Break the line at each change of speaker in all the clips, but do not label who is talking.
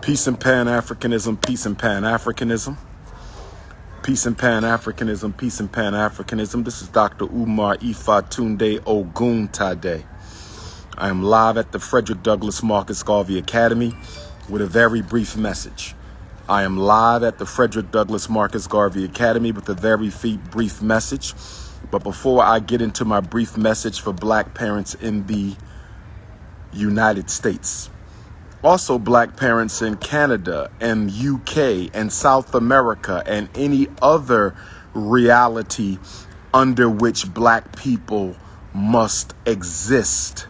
Peace and Pan-Africanism, peace and Pan-Africanism. Peace and Pan-Africanism, peace and Pan-Africanism. This is Dr. Umar Ifatunde Oguntade. I am live at the Frederick Douglass Marcus Garvey Academy with a very brief message. I am live at the Frederick Douglass Marcus Garvey Academy with a very brief message. But before I get into my brief message for Black parents in the United States, also Black parents in Canada and UK and South America and any other reality under which Black people must exist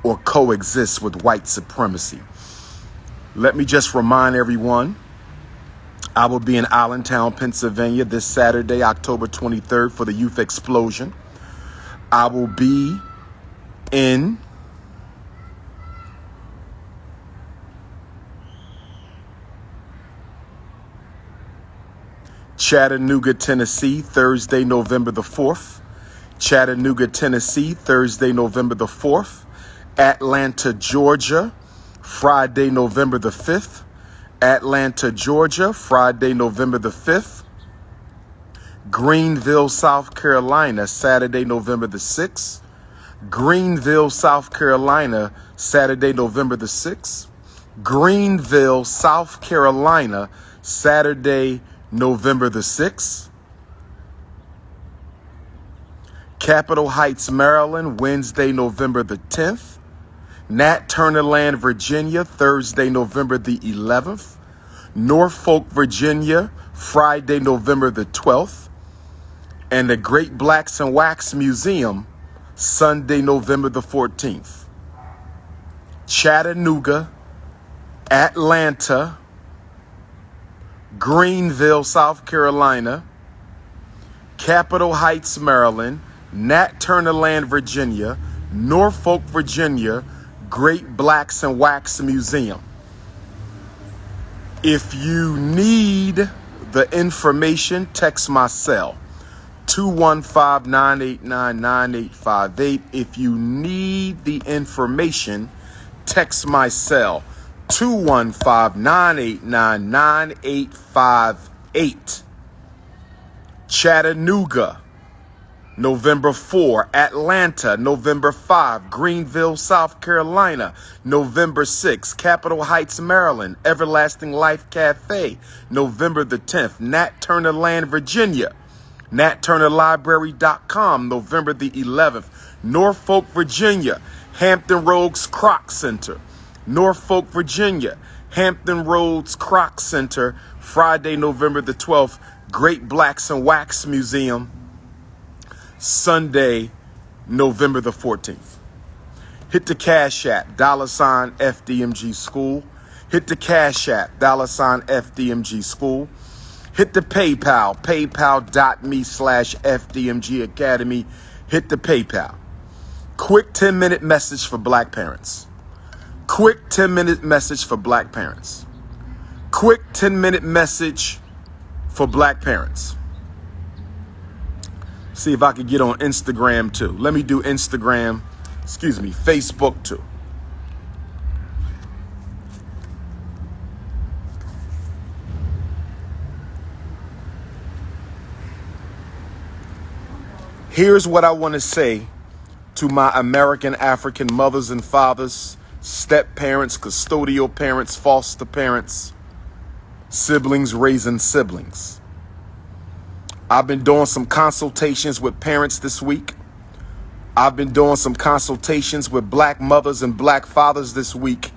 or coexist with white supremacy. Let me just remind everyone, I will be in Allentown, Pennsylvania this Saturday, October 23rd for the Youth Explosion. I will be in Chattanooga, Tennessee, Thursday, November the 4th. Chattanooga, Tennessee, Thursday, November the 4th. Atlanta, Georgia, Friday, November the 5th. Atlanta, Georgia, Friday, November the 5th. Greenville, South Carolina, Saturday, November the 6th. Greenville, South Carolina, Saturday, November the 6th. Greenville, South Carolina, Saturday, November the 6th. Capitol Heights, Maryland, Wednesday, November the 10th. Nat Turner Land, Virginia, Thursday, November the 11th. Norfolk, Virginia, Friday, November the 12th. And the Great Blacks and Wax Museum, Sunday, November the 14th. Chattanooga, Atlanta, Greenville, South Carolina, Capitol Heights, Maryland, Nat Turner Land, Virginia, Norfolk, Virginia, Great Blacks and Wax Museum. If you need the information, text my cell, 215-989-9858. If you need the information, text my cell, 215-989-9858. Chattanooga, November 4. Atlanta, November 5. Greenville, South Carolina, November 6. Capitol Heights, Maryland, Everlasting Life Cafe, November the 10th. Nat Turner Land, Virginia, NatTurnerLibrary.com, November the 11th. Norfolk, Virginia, Hampton Roads Croc Center, Norfolk, Virginia, Hampton Roads Croc Center, Friday, November the 12th. Great Blacks and Wax Museum, Sunday, November the 14th. Hit the Cash App, $FDMG School. Hit the Cash App, $FDMG School. Hit the PayPal, paypal.me/FDMG Academy. Hit the PayPal. Quick 10-minute message for Black parents. Quick 10-minute message for Black parents. Quick 10-minute message for Black parents. See if I could get on Instagram too. Let me do Facebook too. Here's what I want to say to my American African mothers and fathers, step parents, custodial parents, foster parents, siblings raising siblings. I've been doing some consultations with parents this week. I've been doing some consultations with Black mothers and Black fathers this week.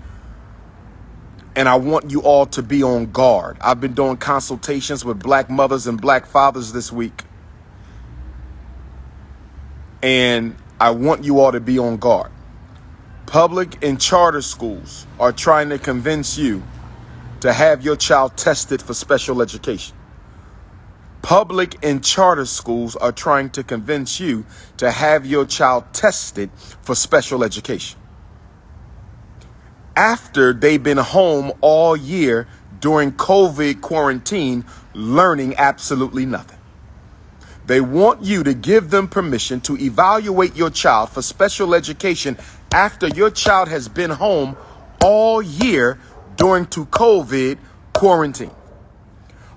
And I want you all to be on guard. I've been doing consultations with Black mothers and Black fathers this week. And I want you all to be on guard. Public and charter schools are trying to convince you to have your child tested for special education. Public and charter schools are trying to convince you to have your child tested for special education. After they've been home all year during COVID quarantine, learning absolutely nothing. They want you to give them permission to evaluate your child for special education after your child has been home all year during to COVID quarantine.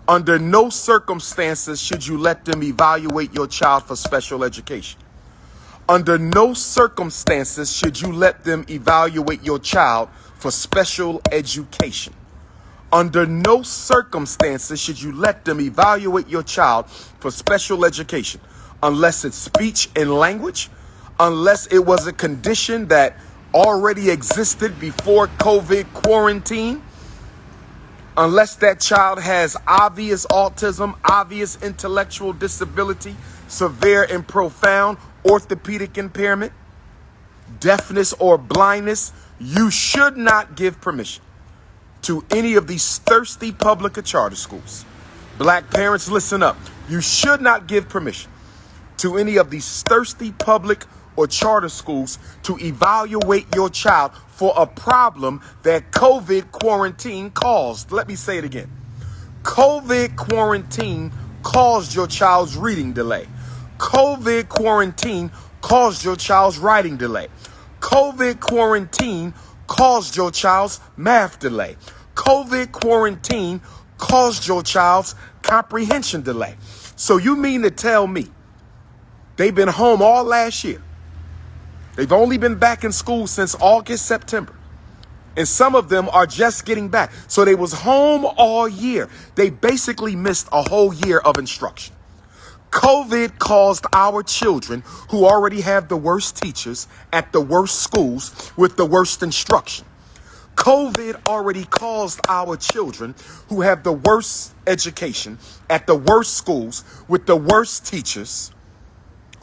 Under no circumstances should you let them evaluate your child for special education. Under no circumstances should you let them evaluate your child for special education. Under no circumstances should you let them evaluate your child for special education, unless it's speech and language, unless it was a condition that already existed before COVID quarantine, unless that child has obvious autism, obvious intellectual disability, severe and profound orthopedic impairment, deafness or blindness. You should not give permission to any of these thirsty public or charter schools. Black parents, listen up. You should not give permission to any of these thirsty public or charter schools to evaluate your child for a problem that COVID quarantine caused. Let me say it again. COVID quarantine caused your child's reading delay. COVID quarantine caused your child's writing delay. COVID quarantine caused your child's math delay. COVID quarantine caused your child's comprehension delay. So you mean to tell me they've been home all last year? They've only been back in school since August, September. And some of them are just getting back. So they was home all year. They basically missed a whole year of instruction. COVID caused our children, who already have the worst teachers at the worst schools with the worst instruction. COVID already caused our children, who have the worst education at the worst schools with the worst teachers,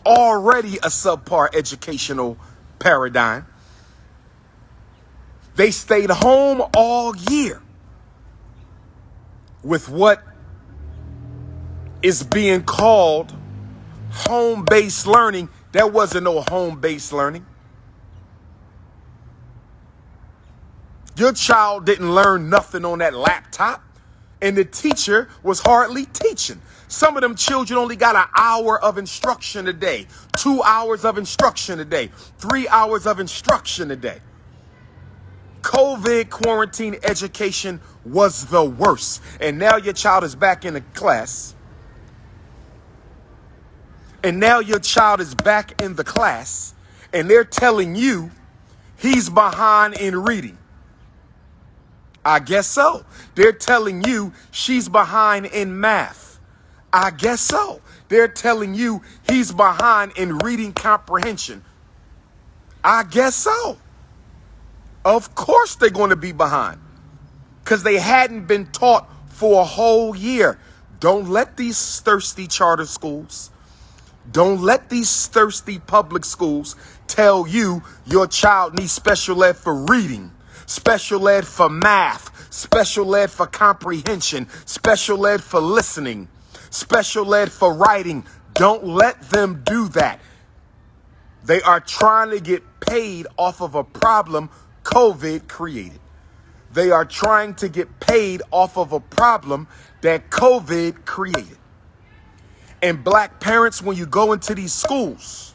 already a subpar educational paradigm. They stayed home all year with what is being called home-based learning. There wasn't no home-based learning. Your child didn't learn nothing on that laptop, and the teacher was hardly teaching. Some of them children only got an hour of instruction a day, 2 hours of instruction a day, 3 hours of instruction a day. COVID quarantine education was the worst. And now your child is back in the class. And now your child is back in the class, and they're telling you he's behind in reading. I guess so. They're telling you she's behind in math. I guess so. They're telling you he's behind in reading comprehension. I guess so. Of course they're going to be behind, because they hadn't been taught for a whole year. Don't let these thirsty charter schools, don't let these thirsty public schools tell you your child needs special ed for reading, special ed for math, special ed for comprehension, special ed for listening, special ed for writing. Don't let them do that. They are trying to get paid off of a problem COVID created. They are trying to get paid off of a problem that COVID created. And black parents, when you go into these schools,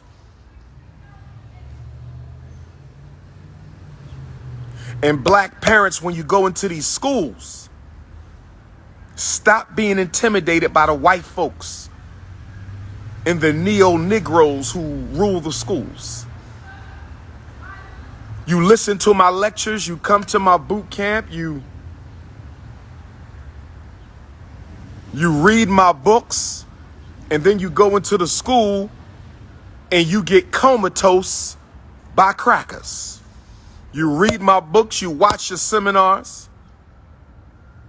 stop being intimidated by the white folks and the neo-Negroes who rule the schools. You listen to my lectures, you come to my boot camp, you read my books, and then you go into the school and you get comatose by crackers. You read my books, you watch the seminars,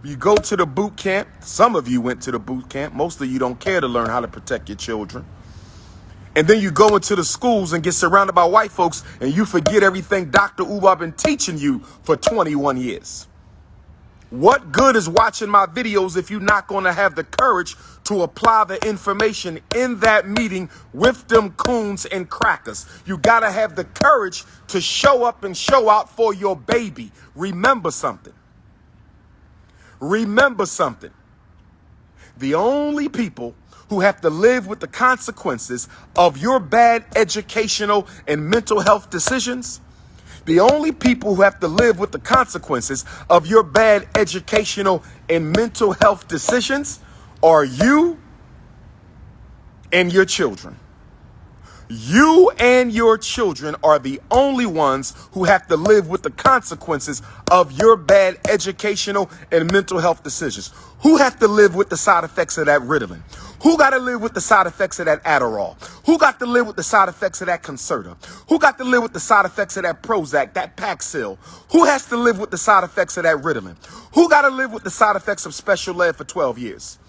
you go to the boot camp. Some of you went to the boot camp. Most of you don't care to learn how to protect your children. And then you go into the schools and get surrounded by white folks, and you forget everything Dr. Umar been teaching you for 21 years. What good is watching my videos if you're not going to have the courage to apply the information in that meeting with them coons and crackers? You got to have the courage to show up and show out for your baby. Remember something. Remember something. The only people who have to live with the consequences of your bad educational and mental health decisions, The only people who have to live with the consequences of your bad educational and mental health decisions are you and your children. You and your children are the only ones who have to live with the consequences of your bad educational and mental health decisions. Who have to live with the side effects of that Ritalin? Who got to live with the side effects of that Adderall? Who got to live with the side effects of that Concerta? Who got to live with the side effects of that Prozac, that Paxil? Who has to live with the side effects of that Ritalin? Who got to live with the side effects of special ed for 12 years?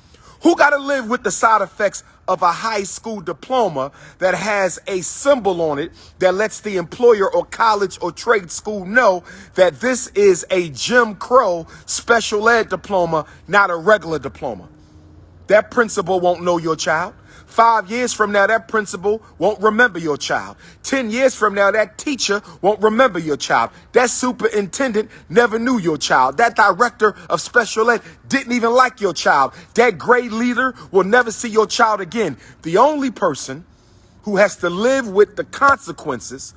Who got to live with the side effects of a high school diploma that has a symbol on it that lets the employer or college or trade school know that this is a Jim Crow special ed diploma, not a regular diploma? That principal won't know your child. 5 years from now, that principal won't remember your child. 10 years from now, that teacher won't remember your child. That superintendent never knew your child. That director of special ed didn't even like your child. That grade leader will never see your child again. The only person who has to live with the consequences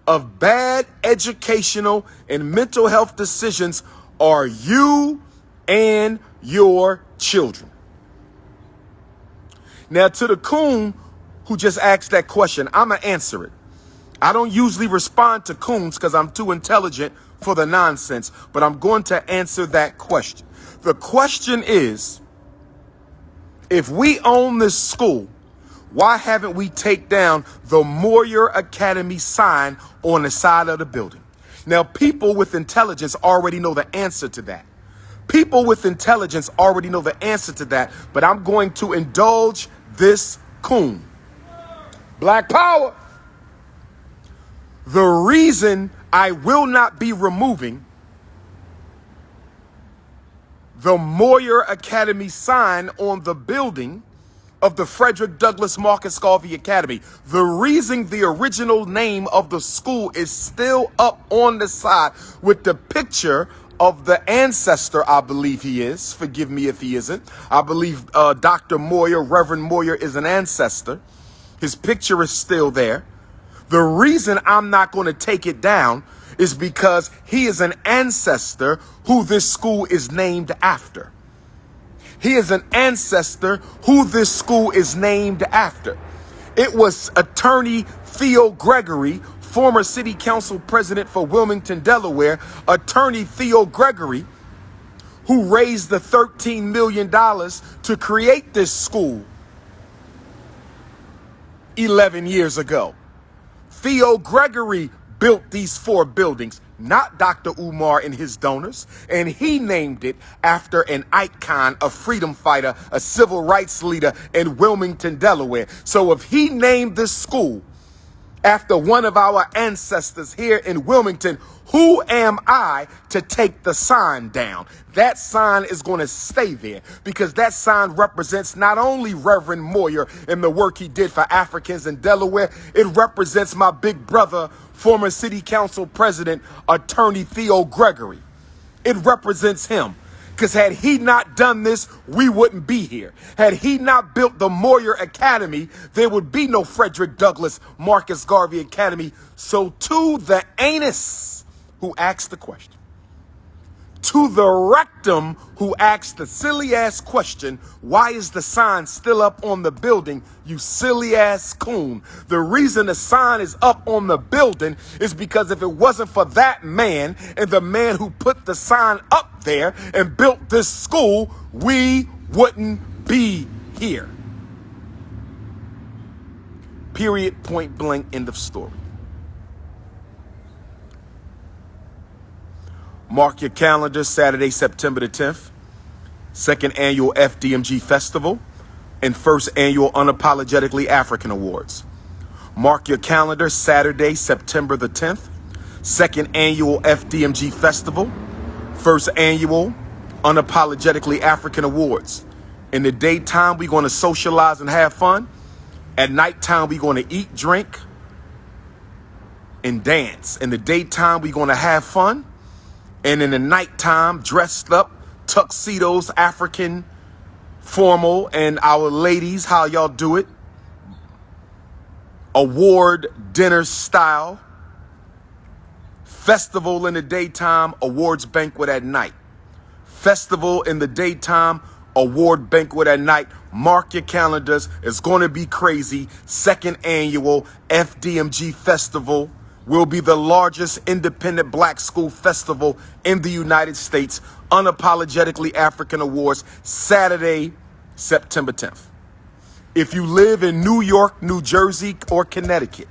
of bad educational and mental health decisions are you and your children. Now, to the coon who just asked that question, I'm going to answer it. I don't usually respond to coons because I'm too intelligent for the nonsense, but I'm going to answer that question. The question is, if we own this school, why haven't we take down the Moyer Academy sign on the side of the building? Now, people with intelligence already know the answer to that. People with intelligence already know the answer to that, but I'm going to indulge this coon. Black power. The reason I will not be removing the Moyer Academy sign on the building of the Frederick Douglass Marcus Garvey Academy, the reason the original name of the school is still up on the side with the picture of the ancestor, I believe he is. Forgive me if he isn't. I believe Dr. Moyer, Reverend Moyer, is an ancestor. His picture is still there. The reason I'm not going to take it down is because he is an ancestor who this school is named after. He is an ancestor who this school is named after. It was attorney Theo Gregory, former city council president for Wilmington, Delaware, attorney Theo Gregory, who raised the $13 million to create this school 11 years ago. Theo Gregory built these 4 buildings, not Dr. Umar and his donors, and he named it after an icon, a freedom fighter, a civil rights leader in Wilmington, Delaware. So if he named this school after one of our ancestors here in Wilmington, who am I to take the sign down? That sign is going to stay there because that sign represents not only Reverend Moyer and the work he did for Africans in Delaware, it represents my big brother, former city council president, attorney Theo Gregory. It represents him. Because had he not done this, we wouldn't be here. Had he not built the Moyer Academy, there would be no Frederick Douglass Marcus Garvey Academy. So to the anus who asked the question, to the rectum who asked the silly ass question, why is the sign still up on the building, you silly ass coon? The reason the sign is up on the building is because if it wasn't for that man and the man who put the sign up there and built this school, we wouldn't be here. Period, point blank, end of story. Mark your calendar, Saturday, September the 10th, 2nd Annual FDMG Festival and 1st Annual Unapologetically African Awards. Mark your calendar, Saturday, September the 10th, 2nd Annual FDMG Festival, 1st Annual Unapologetically African Awards. In the daytime, we're going to socialize and have fun. At nighttime, we're going to eat, drink, and dance. In the daytime, we're going to have fun. And in the nighttime, dressed up, tuxedos, African, formal, and our ladies, how y'all do it, award dinner style, Festival in the daytime, awards banquet at night. Festival in the daytime, award banquet at night. Mark your calendars. It's going to be crazy. Second annual FDMG Festival will be the largest independent black school festival in the United States. Unapologetically African Awards, Saturday, September 10th. If you live in New York, New Jersey, or Connecticut,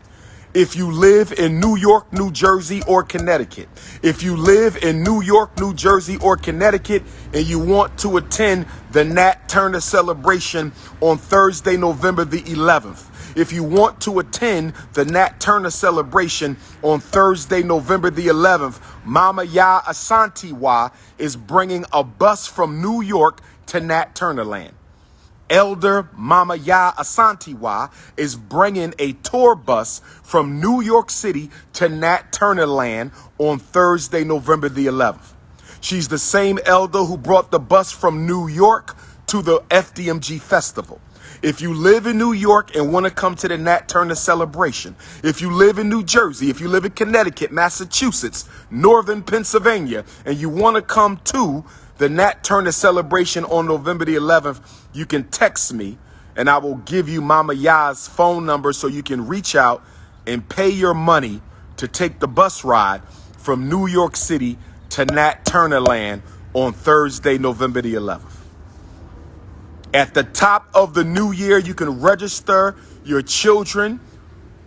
if you live in New York, New Jersey, or Connecticut, if you live in New York, New Jersey, or Connecticut, and you want to attend the Nat Turner celebration on Thursday, November the 11th, if you want to attend the Nat Turner celebration on Thursday, November the 11th, Mama Ya Asantewa is bringing a bus from New York to Nat Turner Land. Elder Mama Ya Asantewa is bringing a tour bus from New York City to Nat Turner Land on Thursday, November the 11th. She's the same elder who brought the bus from New York to the FDMG Festival. If you live in New York and want to come to the Nat Turner celebration, if you live in New Jersey, if you live in Connecticut, Massachusetts, Northern Pennsylvania, and you want to come to the Nat Turner celebration on November the 11th, you can text me and I will give you Mama Ya's phone number so you can reach out and pay your money to take the bus ride from New York City to Nat Turner Land on Thursday, November the 11th. At the top of the new year, you can register your children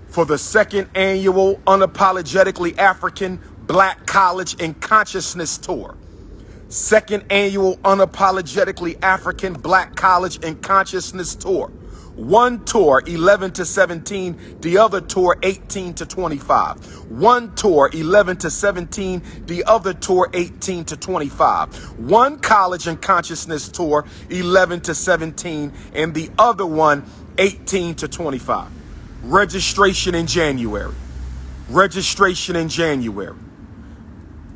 for the second annual Unapologetically African Black College and Consciousness Tour. Second annual Unapologetically African Black College and Consciousness Tour. One tour, 11 to 17, the other tour, 18 to 25. One tour, 11 to 17, the other tour, 18 to 25. One college and consciousness tour, 11 to 17, and the other one, 18 to 25. Registration in January. Registration in January.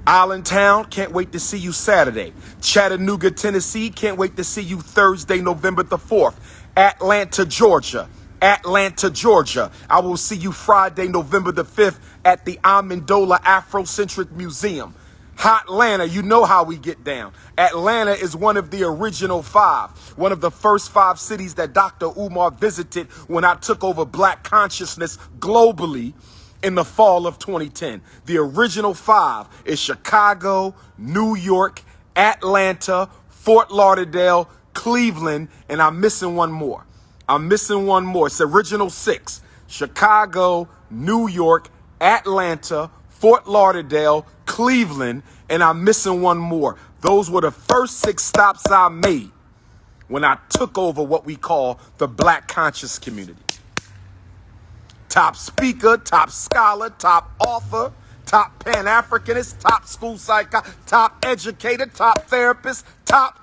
Allentown, can't wait to see you Saturday. Chattanooga, Tennessee, can't wait to see you Thursday, November the 4th. Atlanta, Georgia. Atlanta, Georgia. I will see you Friday, November the 5th at the Amendola Afrocentric Museum. Hotlanta, you know how we get down. Atlanta is one of the original five, one of the first 5 cities that Dr. Umar visited when I took over Black consciousness globally in the fall of 2010. The original 5 is Chicago, New York, Atlanta, Fort Lauderdale, Cleveland, and I'm missing one more. It's the original 6. Chicago, New York, Atlanta, Fort Lauderdale, Cleveland, and I'm missing one more. Those were the first 6 stops I made when I took over what we call the Black conscious community. Top speaker, top scholar, top author, top Pan-Africanist, top school psychologist, top educator, top therapist, top.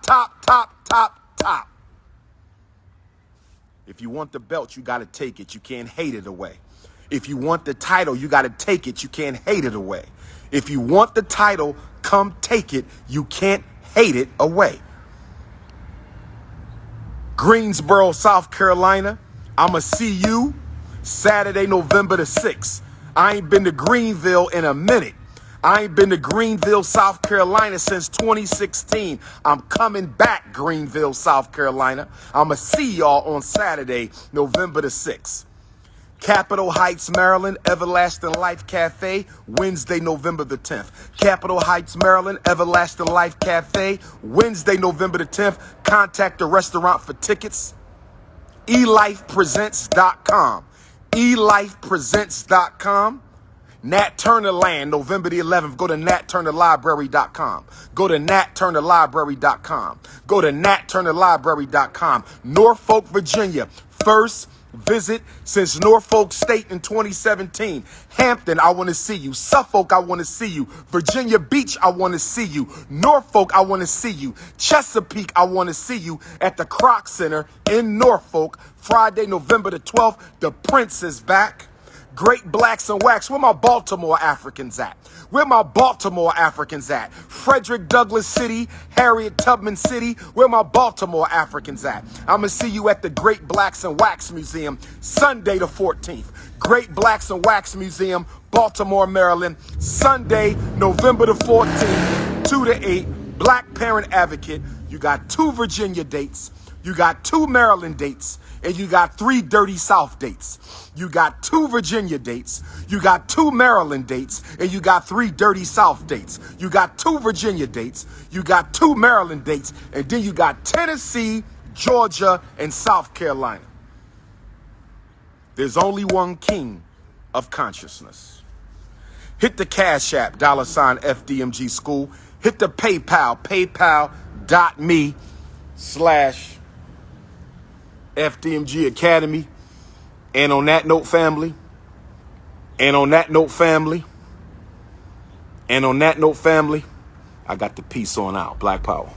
If you want the belt, you got to take it. You can't hate it away. If you want the title, you got to take it. You can't hate it away. If you want the title, come take it. You can't hate it away. Greensboro, South Carolina, I'ma see you Saturday, November the 6th. I ain't been to Greenville in a minute. I ain't been to Greenville, South Carolina since 2016. I'm coming back, Greenville, South Carolina. I'ma see y'all on Saturday, November the 6th. Capitol Heights, Maryland, Everlasting Life Cafe, Wednesday, November the 10th. Capitol Heights, Maryland, Everlasting Life Cafe, Wednesday, November the 10th. Contact the restaurant for tickets. elifepresents.com. elifepresents.com. Nat Turner Land, November the 11th. Go to natturnerlibrary.com. Go to natturnerlibrary.com. Go to natturnerlibrary.com. Norfolk, Virginia. First visit since Norfolk State in 2017. Hampton, I want to see you. Suffolk, I want to see you. Virginia Beach, I want to see you. Norfolk, I want to see you. Chesapeake, I want to see you at the Kroc Center in Norfolk. Friday, November the 12th. The Prince is back. Great Blacks and Wax. Where my Baltimore Africans at? Where my Baltimore Africans at? Frederick Douglass City, Harriet Tubman City. Where my Baltimore Africans at? I'm going to see you at the Great Blacks and Wax Museum, Sunday the 14th. Great Blacks and Wax Museum, Baltimore, Maryland. Sunday, November the 14th, 2 to 8, Black Parent Advocate. You got 2 Virginia dates. You got 2 Maryland dates. And you got 3 Dirty South dates. You got 2 Virginia dates. You got 2 Maryland dates. And you got 3 Dirty South dates. You got 2 Virginia dates. You got 2 Maryland dates. And then you got Tennessee, Georgia, and South Carolina. There's only one king of consciousness. Hit the Cash App, $FDMG School. Hit the PayPal, paypal.me/FDMG Academy. And on that note, family, I got the peace on out. Black Power.